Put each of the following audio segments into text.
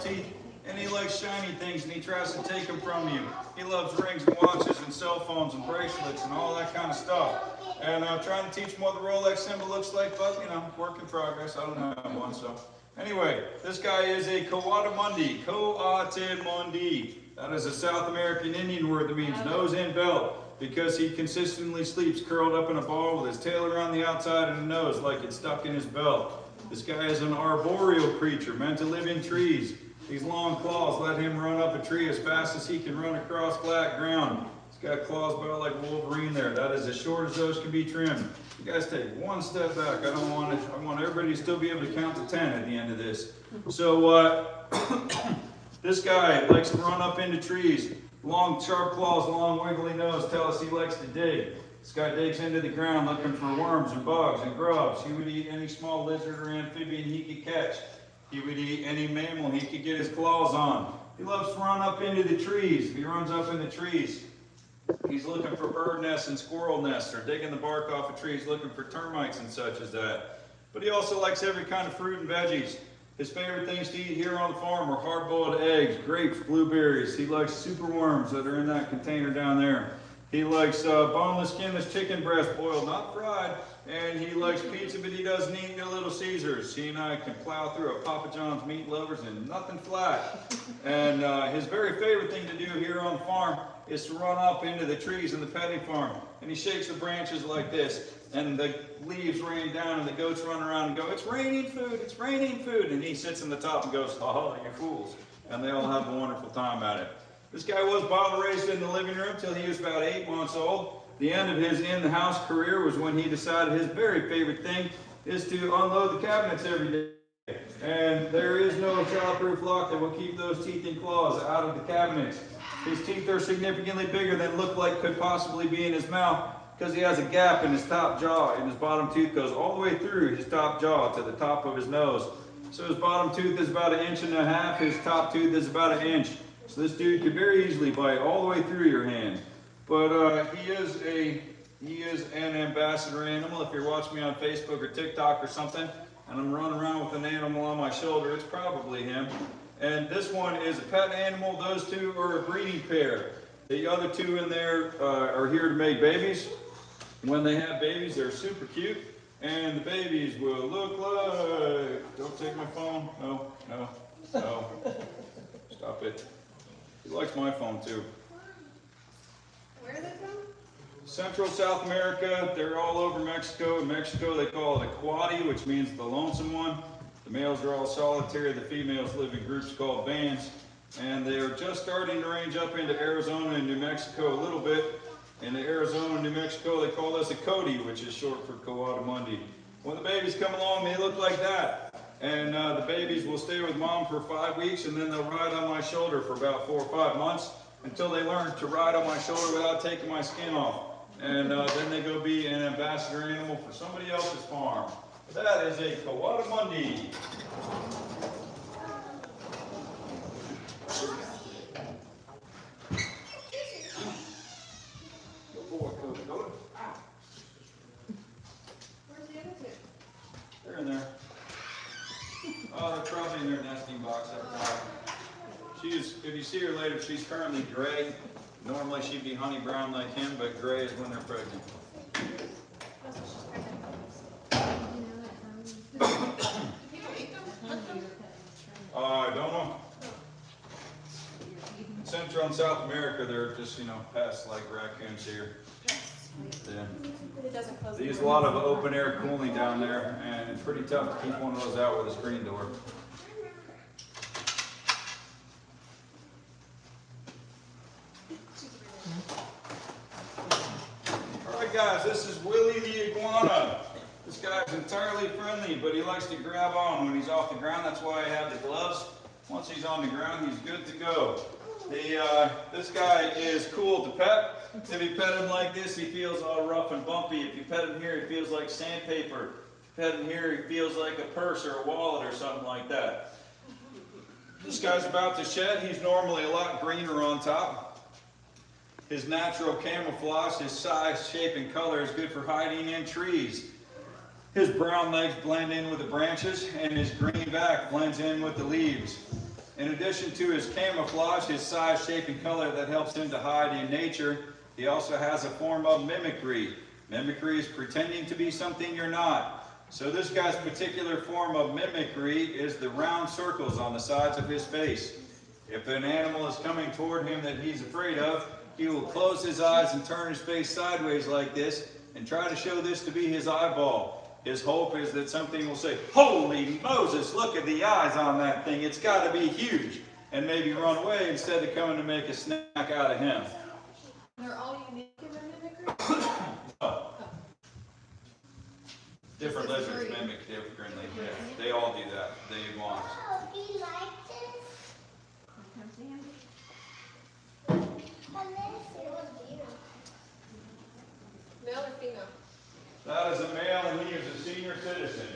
teeth, and he likes shiny things, and he tries to take them from you. He loves rings and watches and cell phones and bracelets and all that kind of stuff. And I'm trying to teach him what the Rolex symbol looks like, but you know, work in progress. I don't have one, so. Anyway, this guy is a coati mundi. That is a South American Indian word that means nose and belt, because he consistently sleeps curled up in a ball with his tail around the outside and a nose like it's stuck in his belt. This guy is an arboreal creature meant to live in trees. These long claws let him run up a tree as fast as he can run across flat ground. He's got claws about like Wolverine there. That is as short as those can be trimmed. You guys take one step back. I want everybody to still be able to count to 10 at the end of this. So this guy likes to run up into trees. Long sharp claws, long wiggly nose tell us he likes to dig. This guy digs into the ground looking for worms and bugs and grubs. He would eat any small lizard or amphibian he could catch. He would eat any mammal he could get his claws on. He loves to run up into the trees. He runs up in the trees. He's looking for bird nests and squirrel nests, or digging the bark off of trees looking for termites and such as that. But he also likes every kind of fruit and veggies. His favorite things to eat here on the farm are hard-boiled eggs, grapes, blueberries. He likes super worms that are in that container down there. He likes boneless, skinless chicken breast boiled, not fried. And he likes pizza, but he doesn't eat no Little Caesars. He and I can plow through a Papa John's meat lovers and nothing flat. And his very favorite thing to do here on the farm is to run up into the trees in the petting farm. And he shakes the branches like this, and the leaves rain down, and the goats run around and go, "It's raining food, it's raining food." And he sits in the top and goes, "Oh, you fools." And they all have a wonderful time at it. This guy was bottle raised in the living room till he was about 8 months old. The end of his in-the-house career was when he decided his very favorite thing is to unload the cabinets every day. And there is no childproof lock that will keep those teeth and claws out of the cabinets. His teeth are significantly bigger than look like could possibly be in his mouth, because he has a gap in his top jaw, and his bottom tooth goes all the way through his top jaw to the top of his nose. So his bottom tooth is about 1.5 inches, his top tooth is about 1 inch. So this dude could very easily bite all the way through your hand. But he is an ambassador animal. If you're watching me on Facebook or TikTok or something, and I'm running around with an animal on my shoulder, it's probably him. And this one is a pet animal. Those two are a breeding pair. The other two in there are here to make babies. When they have babies, they're super cute. And the babies will look like... Don't take my phone. No, no, no. Stop it. He likes my phone too. Where are they from? Central South America. They're all over Mexico. In Mexico, they call it a coati, which means the lonesome one. The males are all solitary. The females live in groups called bands. And they are just starting to range up into Arizona and New Mexico a little bit. In Arizona and New Mexico, they call this a coati, which is short for coati mundi. When the babies come along, they look like that. And the babies will stay with mom for 5 weeks, and then they'll ride on my shoulder for about 4 or 5 months until they learn to ride on my shoulder without taking my skin off. And then they go be an ambassador animal for somebody else's farm. That is a coati mundi. Good boy, Cody. Where's the other two? They're in there. Oh, they're probably in their nesting box up top. She's, if you see her later, she's currently gray. Normally she'd be honey brown like him, but gray is when they're pregnant. I don't know. In Central and South America, they're just, pests like raccoons here. Yeah. They use a lot of open air cooling down there, and it's pretty tough to keep one of those out with a screen door. Alright guys, this is Willie the Iguana. This guy's entirely friendly, but he likes to grab on when he's off the ground. That's why I have the gloves. Once he's on the ground, he's good to go. This guy is cool to pet. If you pet him like this, he feels all rough and bumpy. If you pet him here, he feels like sandpaper. If you pet him here, he feels like a purse or a wallet or something like that. This guy's about to shed. He's normally a lot greener on top. His natural camouflage, his size, shape, and color is good for hiding in trees. His brown legs blend in with the branches, and his green back blends in with the leaves. In addition to his camouflage, his size, shape, and color that helps him to hide in nature, he also has a form of mimicry. Mimicry is pretending to be something you're not. So this guy's particular form of mimicry is the round circles on the sides of his face. If an animal is coming toward him that he's afraid of, he will close his eyes and turn his face sideways like this and try to show this to be his eyeball. His hope is that something will say, "Holy Moses, look at the eyes on that thing, it's got to be huge," and maybe run away instead of coming to make a snack out of him. They're all unique in their mimicry? Oh. Different lizards mimic differently. Yeah, they all do that. The iguanas. Oh, do you like this? Male or female? That is a male, and he is a senior citizen.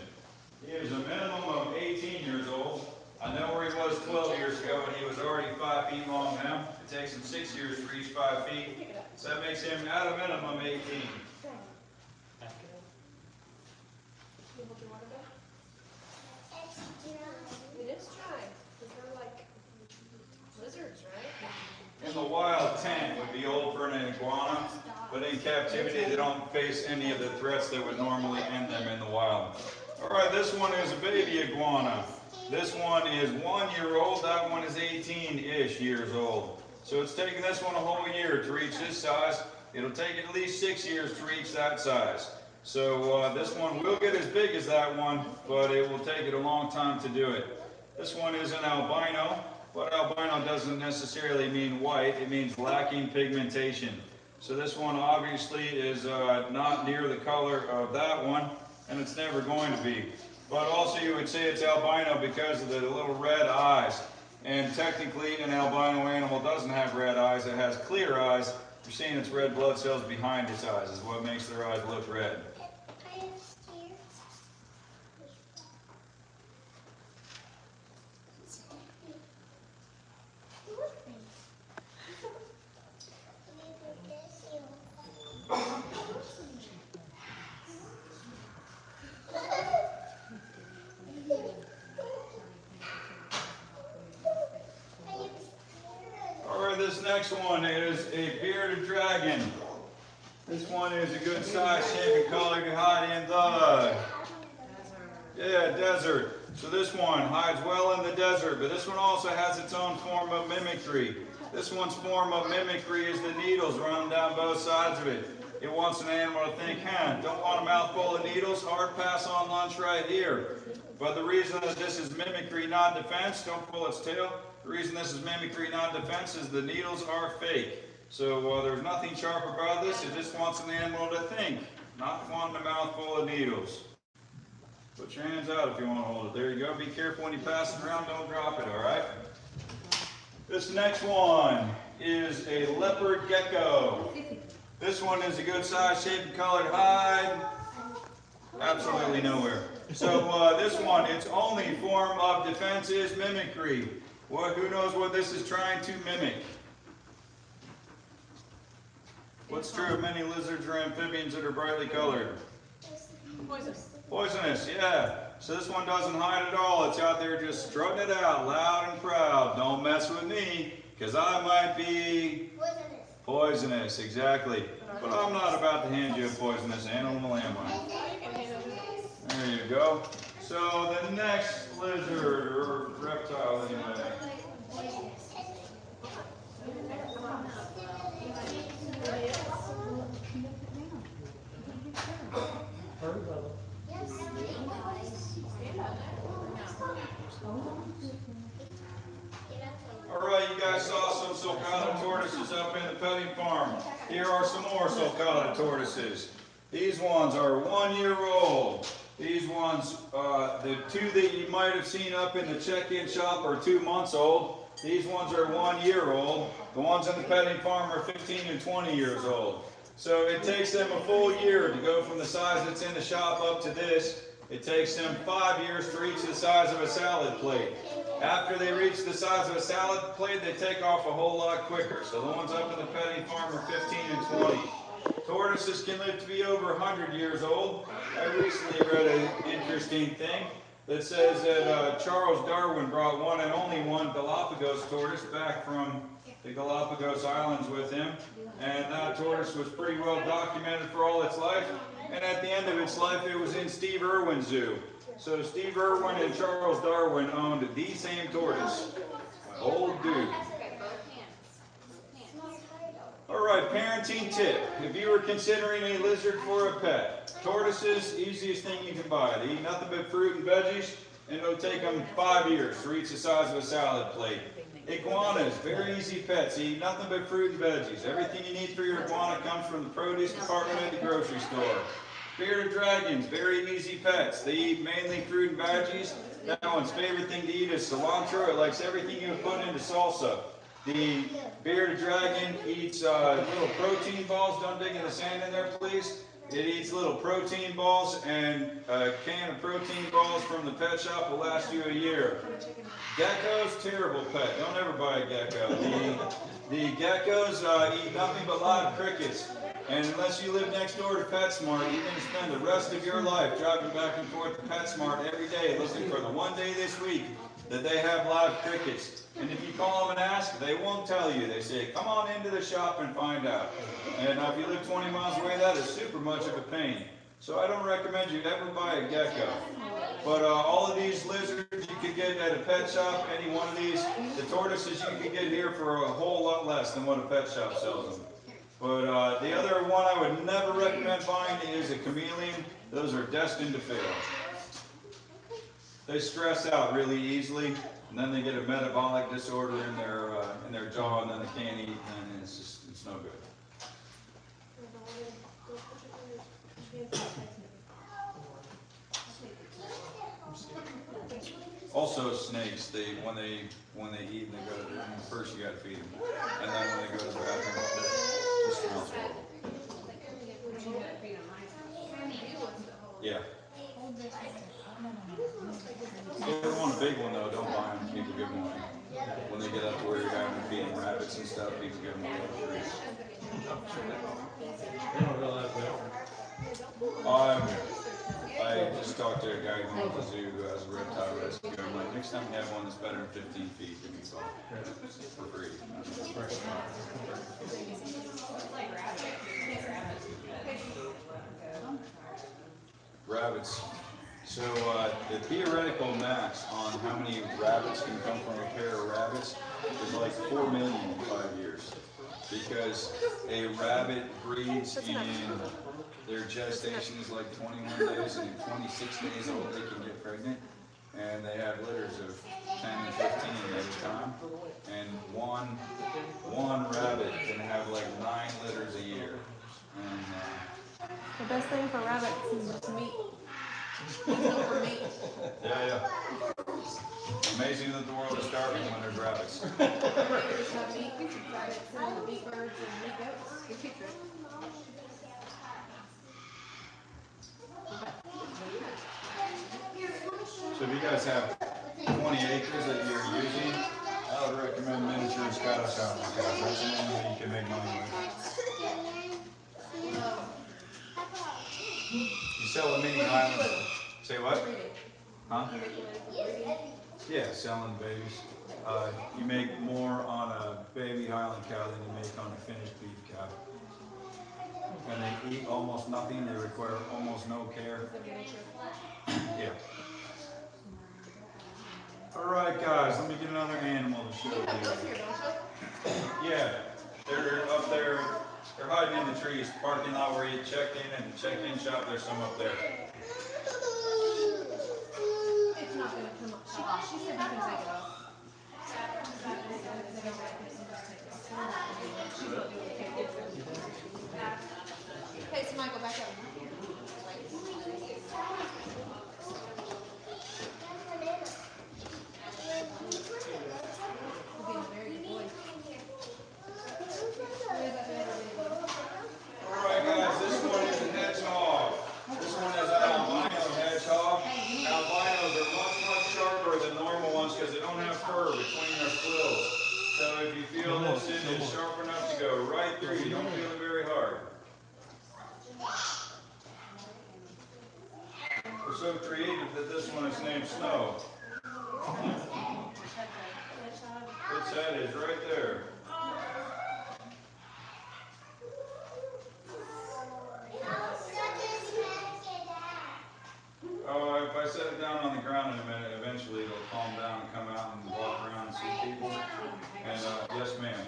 He is a minimum of 18 years old. I know where he was 12 years ago, and he was already 5 feet long now. It takes him 6 years to reach 5 feet. So that makes him at a minimum 18. It is dry. They're like lizards, right? In the wild, 10 would be old for an iguana, but in captivity they don't face any of the threats that would normally end them in the wild. All right, this one is a baby iguana. This one is 1 year old, that one is 18-ish years old. So it's taken this one a whole year to reach this size. It'll take at least 6 years to reach that size. So this one will get as big as that one, but it will take it a long time to do it. This one is an albino, but albino doesn't necessarily mean white, it means lacking pigmentation. So this one obviously is not near the color of that one, and it's never going to be. But also you would say it's albino because of the little red eyes. And technically an albino animal doesn't have red eyes, it has clear eyes. You're seeing its red blood cells behind its eyes is what makes their eyes look red. This next one is a bearded dragon. This one is a good size, shape, and color to hide in the desert. So this one hides well in the desert, but this one also has its own form of mimicry. This one's form of mimicry is the needles running down both sides of it. It wants an animal to think, don't want a mouthful of needles, hard pass on lunch right here. But the reason that this is mimicry, not defense, don't pull its tail. The reason this is mimicry, not defense, is the needles are fake. So there's nothing sharp about this. It just wants an animal to think, not wanting a mouthful of needles. Put your hands out if you want to hold it. There you go. Be careful when you pass it around. Don't drop it, all right? This next one is a leopard gecko. This one is a good size, shape, and colored hide. Absolutely nowhere. So this one, its only form of defense is mimicry. Who knows what this is trying to mimic? What's true of many lizards or amphibians that are brightly colored? Poisonous. Poisonous, yeah. So this one doesn't hide at all. It's out there just strutting it out loud and proud. Don't mess with me, because I might be poisonous, exactly. But I'm not about to hand you a poisonous animal, am I? There you go. So the next lizard, or reptile anyway. Alright, you guys saw some Sulcata tortoises up in the petting farm. Here are some more Sulcata tortoises. These ones are 1 year old. These ones, the two that you might have seen up in the check-in shop are 2 months old. These ones are 1 year old. The ones in the petting farm are 15 and 20 years old. So it takes them a full year to go from the size that's in the shop up to this. It takes them 5 years to reach the size of a salad plate. After they reach the size of a salad plate, they take off a whole lot quicker. So the ones up in the petting farm are 15 and 20. Tortoises can live to be over 100 years old. I recently read an interesting thing. that says that Charles Darwin brought one and only one Galapagos tortoise back from the Galapagos Islands with him, and that tortoise was pretty well documented for all its life, and at the end of its life it was in Steve Irwin's zoo. So Steve Irwin and Charles Darwin owned the same tortoise. Old dude. Alright, parenting tip. If you were considering a lizard for a pet, tortoises, easiest thing you can buy. They eat nothing but fruit and veggies, and it'll take them 5 years to reach the size of a salad plate. Iguanas, very easy pets. They eat nothing but fruit and veggies. Everything you need for your iguana comes from the produce department at the grocery store. Bearded dragons, very easy pets. They eat mainly fruit and veggies. That one's favorite thing to eat is cilantro. It likes everything you would put into salsa. The bearded dragon eats little protein balls. Don't dig in the sand in there, please. It eats little protein balls, and a can of protein balls from the pet shop will last you a year. Geckos, terrible pet. Don't ever buy a gecko. The geckos eat nothing but live crickets. And unless you live next door to PetSmart, you're going to spend the rest of your life driving back and forth to PetSmart every day looking for the one day this week that they have live crickets. And if you call them and ask, they won't tell you. They say, come on into the shop and find out. And if you live 20 miles away, that is super much of a pain. So I don't recommend you ever buy a gecko. But all of these lizards you could get at a pet shop, any one of these. The tortoises you can get here for a whole lot less than what a pet shop sells them. But the other one I would never recommend buying is a chameleon. Those are destined to fail. They stress out really easily, and then they get a metabolic disorder in their jaw, and then they can't eat, and it's no good. Also snakes, when they eat, they go to, first you got to feed them, and then when they go to the bathroom, it just smells horrible. Yeah. If you ever want a big one though, don't buy them. People give them away. When they get up to where you're having to feed them rabbits and stuff, people give them away for free. I just talked to a guy who owns a zoo who has a reptile rescue. I'm like, next time you have one that's better than 15 feet, give me a call. For free. Rabbits. So the theoretical max on how many rabbits can come from a pair of rabbits is like 4 million in 5 years. Because a rabbit breeds in their gestation is like 21 days, and in 26 days old they can get pregnant. And they have litters of 10 and 15 at a time. And one rabbit can have like 9 litters a year. And, the best thing for rabbits is meat. yeah. Amazing that the world is starving when there's rabbits. So if you guys have 20 acres that you're using, I would recommend miniature Scottish Highland cows. That's the only way you can make money with. You sell a mini Highland. Say what? Huh? Yeah, selling babies. You make more on a baby Highland cow than you make on a finished beef cow. And they eat almost nothing. They require almost no care. Yeah. All right, guys. Let me get another animal to show you. Yeah, they're up there. They're hiding in the trees. Parking lot where you check in, and the check-in shop. There's some up there. It's not going to come up. She said you can take it off. Okay, so Michael, back up. Alright guys, this one is a hedgehog. This one is an albino hedgehog. Albinos are much sharper than normal ones because they don't have fur between their quills. So if you feel this end is sharp enough to go right through, you don't feel it very hard. so creative that this one is named Snow. Its head is right there. Oh, if I set it down on the ground in a minute, eventually it'll calm down and come out and walk around and see people. And yes, ma'am.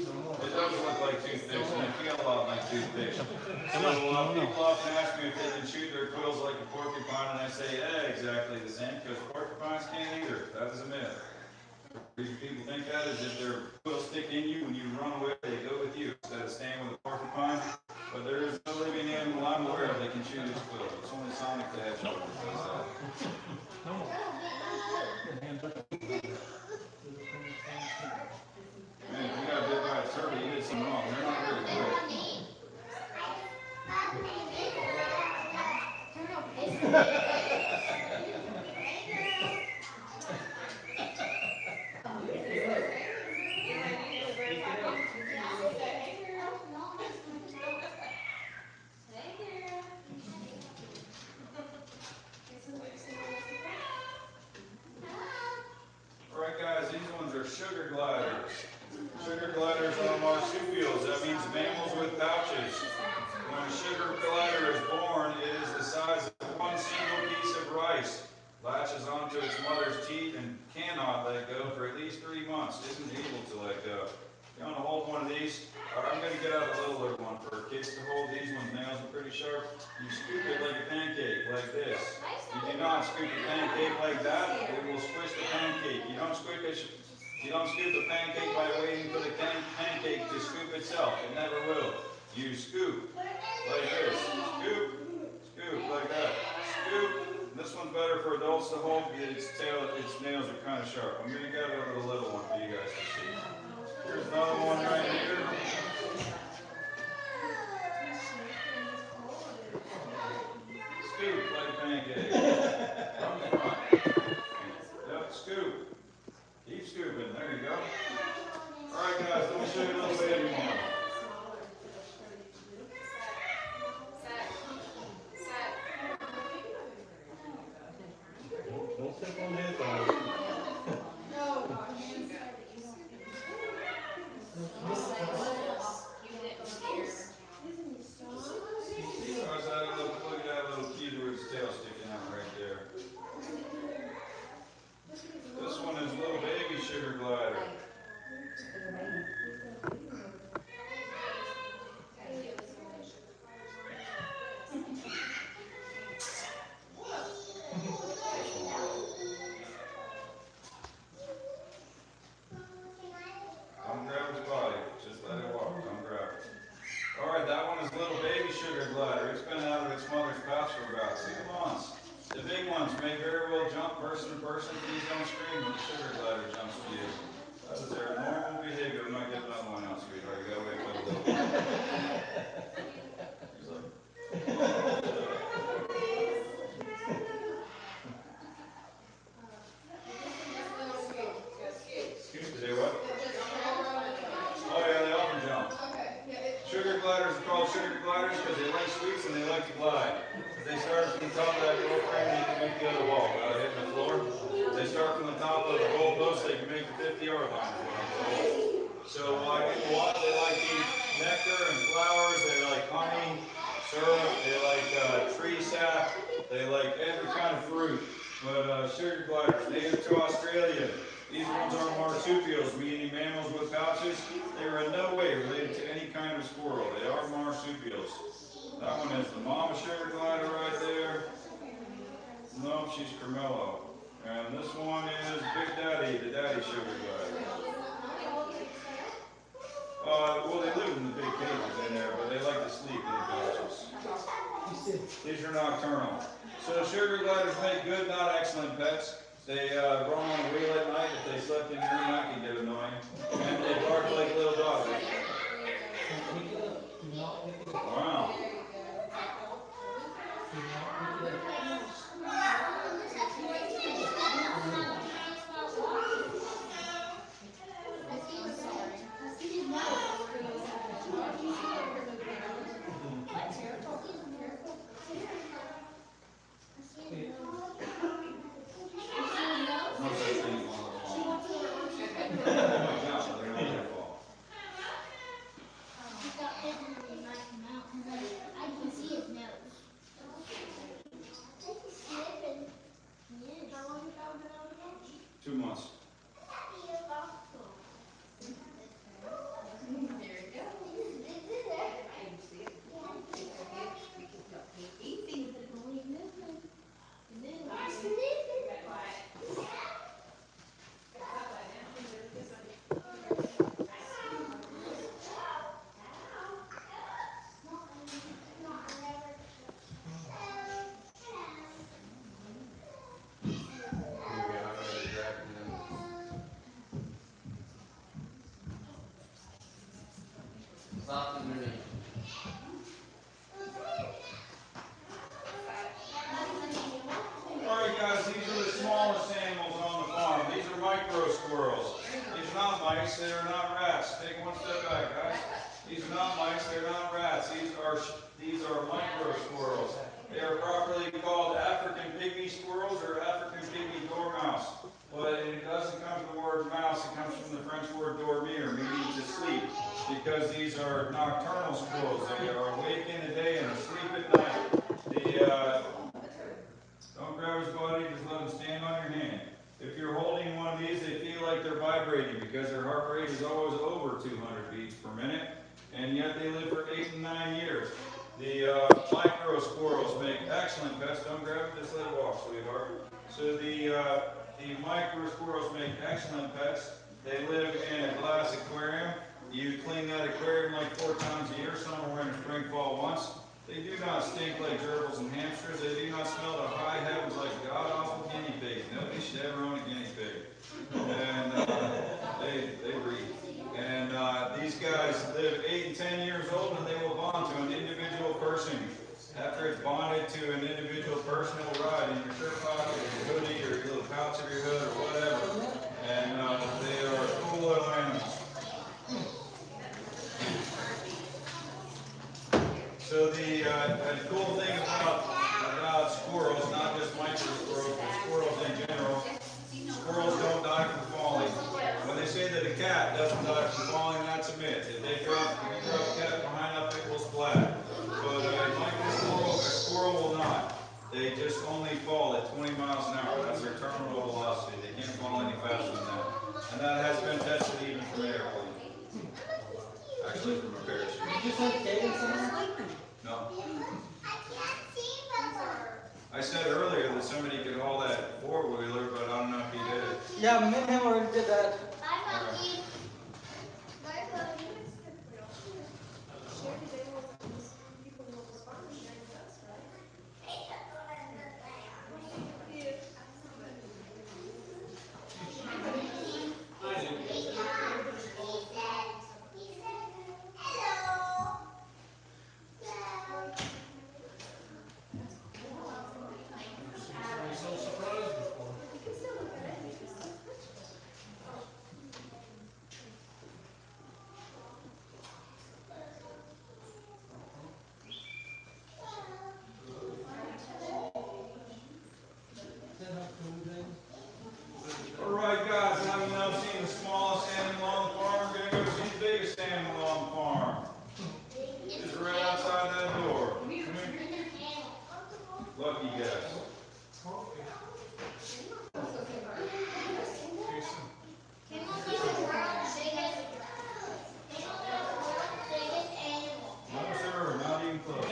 It does look like toothpicks, and they feel a lot like toothpicks. So people often ask me if they can chew their quills like a porcupine, and I say, yeah, exactly the same, because porcupines can't either. That is a myth. The reason people think that is if their quills stick in you, when you run away, they go with you instead of staying with a porcupine. But there is no living animal I'm aware of that can chew this quill. It's only Sonic the Hedgehog that does that. Man, if you got bit by a turtle, you did something wrong. They're not very quick. Alright guys, these ones are sugar gliders. Sugar gliders are marsupials. That means mammals with pouches. When a sugar glider is born, it is the size of one single piece of rice. Latches onto its mother's teeth and cannot let go for at least 3 months. Isn't able to let go. You want to hold one of these? I'm going to get out a littler one for kids to hold. These ones' nails are pretty sharp. You scoop it like a pancake, like this. You do not scoop a pancake like that. It will squish the pancake. You don't scoop a pancake by waiting for the pancake to scoop itself. It never will. You scoop like this. Scoop, scoop like that. Scoop. This one's better for adults to hold because its nails are kind of sharp. I'm going to get out a little one for you guys to see. Here's another one right here. Scoop like a pancake. Yep, scoop. Keep scooping. There you go. Alright guys, let me show you a little baby one. Don't step on that dog. Look at that little key with its tail sticking out right there. This one is a little baby sugar glider. Come grab its body. Just let it walk. Come grab it. Alright, that one is a little baby sugar glider. It's been out of its mother's pouch for about 6 months. The big ones may very well jump person to person. Please don't scream when the sugar glider jumps to you. That is their normal behavior. We might get another one out, sweetheart. You gotta wait for the little one. Say what? Oh yeah, they often jump. Sugar gliders are called sugar gliders because they like sweets and they like to glide. If they start from the top of that door frame, they can make the other wall without hitting the floor. If they start from the top of the goal post, they can make the 50-yard line. So like what? They like to eat nectar and flowers. They like honey, syrup. They like tree sap. They like every kind of fruit. But sugar gliders, native to Australia. These ones are marsupials, meaning mammals with pouches. They are in no way related to any kind of squirrel. They are marsupials. That one is the mama sugar glider right there. No, she's Camel. And this one is Big Daddy, the daddy sugar glider. Well, they live in the big cages in there, but they like to sleep in the pouches. These are nocturnal. So sugar gliders make good, not excellent pets. They roam on a wheel at night. If they slept in your room, that can get annoying. And they bark like little dogs. Wow. mice, they are not rats. Take one step back, guys. These are not mice, they're not rats. These are micro squirrels. They are properly called African pygmy squirrels or African pygmy dormouse. But it doesn't come from the word mouse, it comes from the French word dormir, meaning to sleep. Because these are nocturnal squirrels. They are awake in the day and asleep at night. Don't grab his body, just let him stand on your hand. If you're holding one of these, they feel like they're vibrating because their heart rate is always over 200 beats per minute, and yet they live for 8 and 9 years. The micro squirrels make excellent pets. Don't grab it, just let it walk, sweetheart. So the micro squirrels make excellent pets. They live in a glass aquarium. You clean that aquarium like 4 times a year, summer, winter, spring, fall once. They do not stink like gerbils and hamsters. They do not smell to high heavens like god-awful guinea pigs. Nobody should ever own a guinea pig. And they breed. And these guys live 8 and 10 years old, and they will bond to an individual person. After it's bonded to an individual person, it will ride in your shirt pocket, or your hoodie, or your little pouch of your hood, or whatever. And they are cool little animals. So the cool thing about squirrels, not just micro squirrels, but squirrels in general, squirrels don't die from falling. When they say that a cat doesn't die from falling, that's a myth. If you throw a cat behind up, it will splat. But a squirrel will not. They just only fall at 20 miles an hour. That's their terminal velocity. They can't fall any faster than that. And that has been tested even from an airplane. Actually, from a parachute. You just have David somewhere? No. I said earlier that somebody could haul that four-wheeler, but I don't know if he did it. Yeah, me and him already did that. Alright guys, now you've now seen the smallest animal on the farm. We're going to go see the biggest animal on the farm. It's right outside that door. Come here. Lucky guess. No sir, not even close.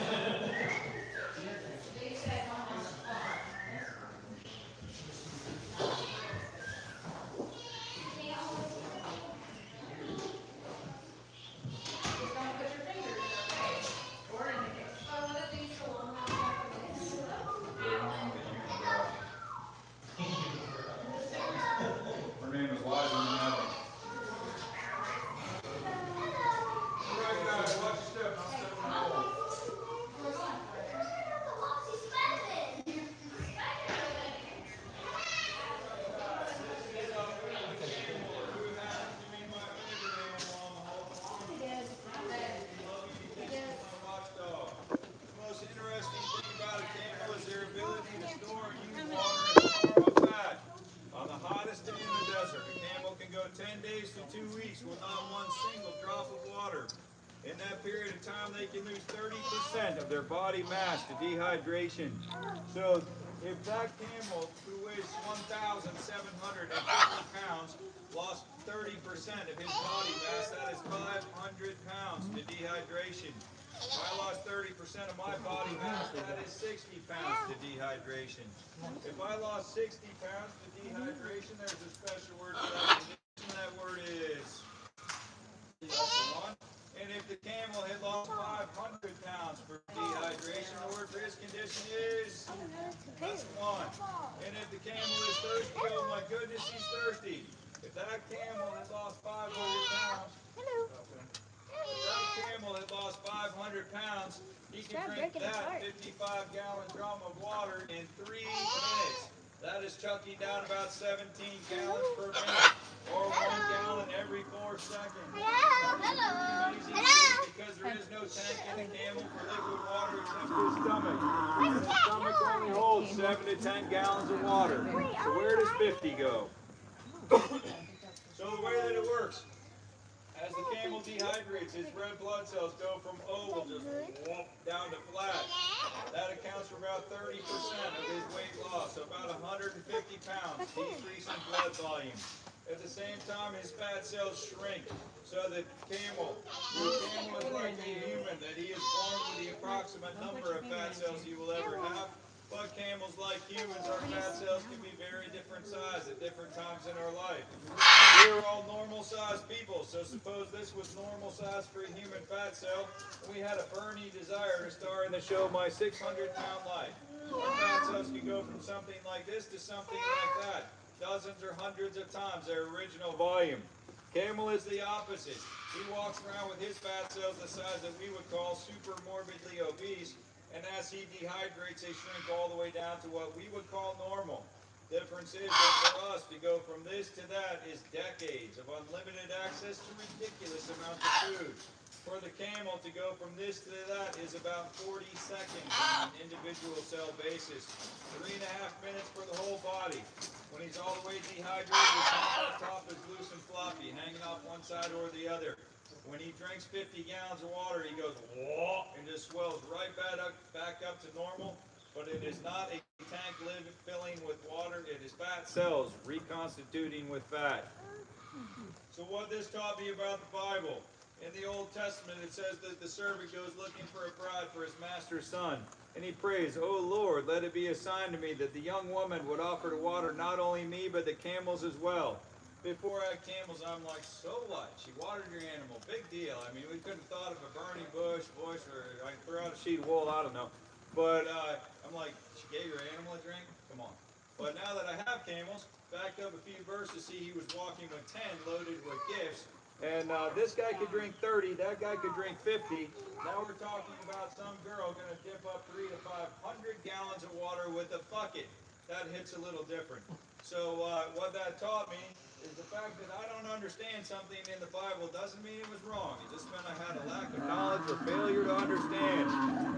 Her name is Liza Minnelli. Alright guys, watch your step. I'll step on the pole. The most interesting thing about a camel is their ability to store and use water in the form of fat. On the hottest day in the desert, a camel can go 10 days to 2 weeks with not one single drop of water. In that period of time, they can lose 30% of their body mass to dehydration. So, if that camel, who weighs 1,750 pounds, lost 30% of his body mass, that is 500 pounds to dehydration. If I lost 30% of my body mass, that is 60 pounds to dehydration. If I lost 60 pounds to dehydration, there's a special word for that condition. That word is, that's the one. And if the camel had lost 500 pounds for dehydration, the word for his condition is, that's the one. And if the camel is thirsty, oh my goodness, he's thirsty. If that camel had lost 500 pounds, if that camel had lost 500 pounds, he could drink that 55-gallon drum of water in 3 minutes. That is chucking down about 17 gallons per minute, or 1 gallon every 4 seconds. That is pretty amazing because there is no tank in the camel for liquid water except for his stomach. And his stomach only holds 7 to 10 gallons of water. So where does 50 go? So the way that it works, as the camel dehydrates, his red blood cells go from oval just whoop, down to flat. That accounts for about 30% of his weight loss, so about 150 pounds decrease in blood volume. At the same time, his fat cells shrink. So the camel is like a human, that he is born with the approximate number of fat cells he will ever have. But camels, like humans, our fat cells can be very different size at different times in our life. We are all normal-sized people, so suppose this was normal size for a human fat cell, and we had a burning desire to star in the show My 600-Pound Life. Our fat cells can go from something like this to something like that, dozens or hundreds of times their original volume. Camel is the opposite. He walks around with his fat cells the size that we would call super morbidly obese, and as he dehydrates, they shrink all the way down to what we would call normal. Difference is that for us to go from this to that is decades of unlimited access to ridiculous amounts of food. For the camel to go from this to that is about 40 seconds on an individual cell basis. 3.5 minutes for the whole body. When he's all the way dehydrated, his top is loose and floppy, hanging off one side or the other. When he drinks 50 gallons of water, he goes whoa, and just swells right back up to normal. But it is not a tank filling with water. It is fat cells reconstituting with fat. So what this taught me about the Bible, in the Old Testament it says that the servant goes looking for a bride for his master's son. And he prays, "Oh Lord, let it be a sign to me that the young woman would offer to water not only me but the camels as well." Before I had camels, I'm like, so what? She watered your animal. Big deal. I mean, we couldn't have thought of a burning bush, or I threw out a sheet of wool, I don't know. But I'm like, she gave your animal a drink? Come on. But now that I have camels, backed up a few verses, see he was walking with 10 loaded with gifts. And this guy could drink 30, that guy could drink 50. Now we're talking about some girl going to dip up 300 to 500 gallons of water with a bucket. That hits a little different. So what that taught me is the fact that I don't understand something in the Bible doesn't mean it was wrong. It just meant I had a lack of knowledge or failure to understand.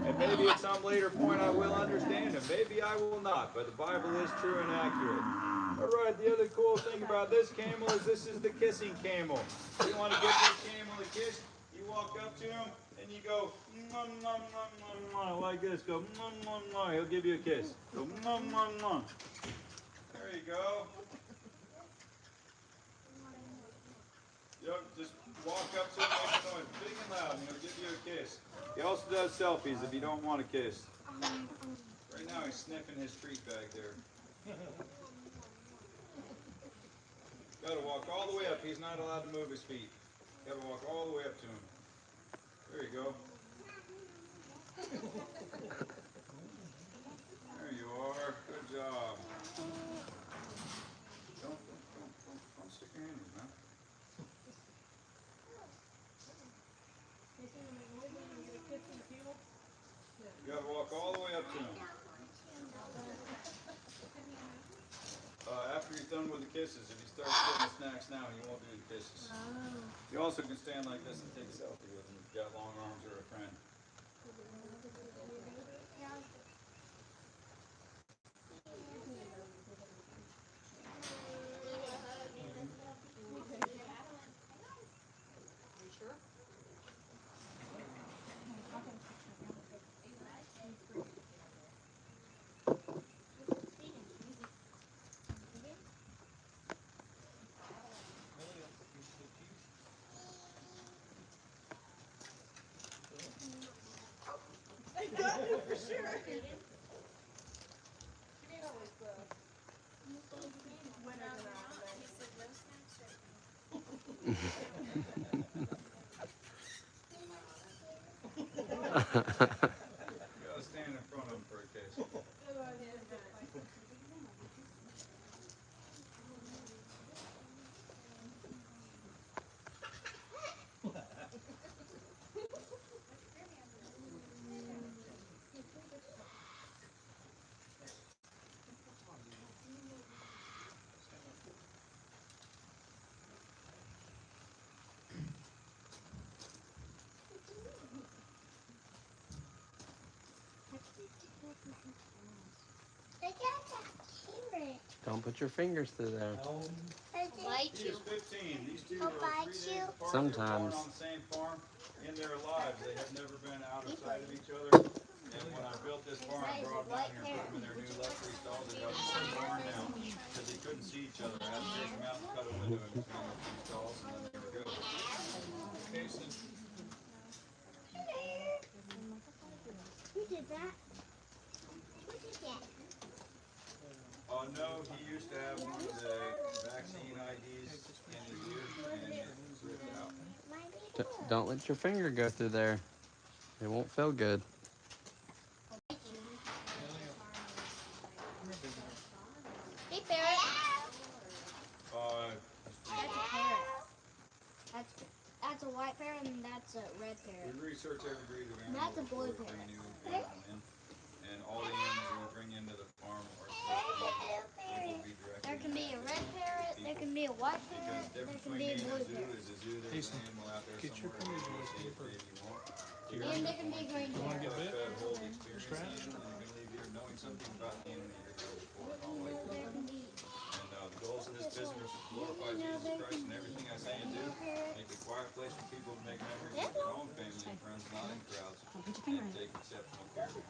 And maybe at some later point I will understand, and maybe I will not. But the Bible is true and accurate. All right, the other cool thing about this camel is this is the kissing camel. If you want to give this camel a kiss, you walk up to him and you go, mwah, mwah, mwah, mwah, mwah, like this. Go, mwah, mwah, mwah. He'll give you a kiss. Go, mwah, mwah, mwah. There you go. Yep, just walk up to him, make a noise big and loud, and he'll give you a kiss. He also does selfies if you don't want a kiss. Right now he's sniffing his treat bag there. Gotta walk all the way up. He's not allowed to move his feet. Gotta walk all the way up to him. There you go. There you are. Good job. Don't stick your hand in his mouth. You gotta walk all the way up to him. After he's done with the kisses, if he starts getting the snacks now, he won't do the kisses. You also can stand like this and take a selfie with him if you've got long arms or a friend. You gotta stand in front of him for a kiss. Don't put your fingers through there. Bite He you. is 15. These two I'll are 3 bite days you. apart. They were Sometimes. born on the same farm. In their lives, they have never been out of sight of each other. And when I built this farm, I brought them down here and put them in their new luxury stalls. They got the same barn now because they couldn't see each other. I had to take them out and cut a window in between the two stalls, and then they were good. Jason. Who did that? Who did that? No, he used to have one of the vaccine IDs in his ear, and it ripped out. My baby. Don't let your finger go through there. It won't feel good. Hey, parrot. Uh, That's a parrot. That's a white parrot and that's a red we parrot. research every breed of animal That's a before blue we bring parrot. new animal in, and all the animals we bring into the farm are supposed to be directed. There can be a red parrot, there can be a white parrot, Because the there difference can be between a me and a zoo blue parrot. is a zoo, there's an animal out there somewhere that you can see if baby won't. And there can be a green You want to parrot. get that whole experience in, and you're going to leave here knowing something about the animal you're going to before. There can be And the goals of this business is to glorify Jesus Christ in everything I say and do. Make a quiet place for people to make memories with their own family and friends, not in crowds, and take exceptional care of them.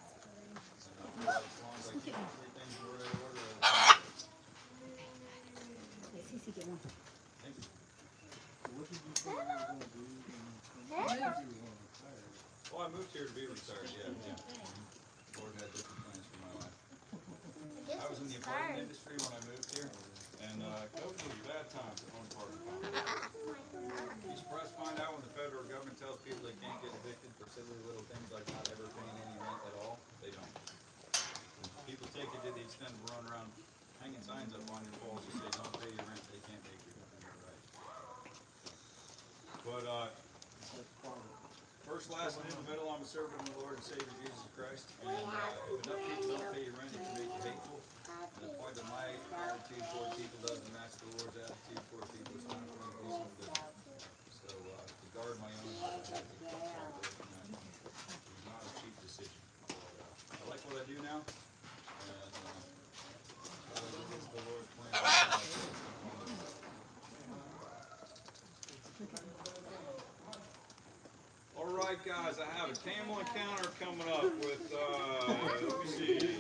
And as long as I keep the 3 things in the right order, thank you. Well, I moved here to be retired, yeah. Lord had different plans for my life. I was in the apartment industry when I moved here, and COVID was a bad time for one part of the farm. You surprised to find out when the federal government tells people they can't get evicted for silly little things like not ever paying any rent at all? They don't. People take it to the extent of running around hanging signs up on your walls that say don't pay your rent, they can't make you within their rights. But first, last, and in the middle, I'm a servant of the Lord and Savior Jesus Christ. And if enough people don't pay your rent, it can make you hateful. And the point that my attitude toward people doesn't match the Lord's attitude toward people is time for me to do some good. So to guard my own heart, I had to start working on it. It was not a cheap decision. I like what I do now. And whatever is the Lord's plan for my life. All right, guys, I have a camel encounter coming up with, let me see.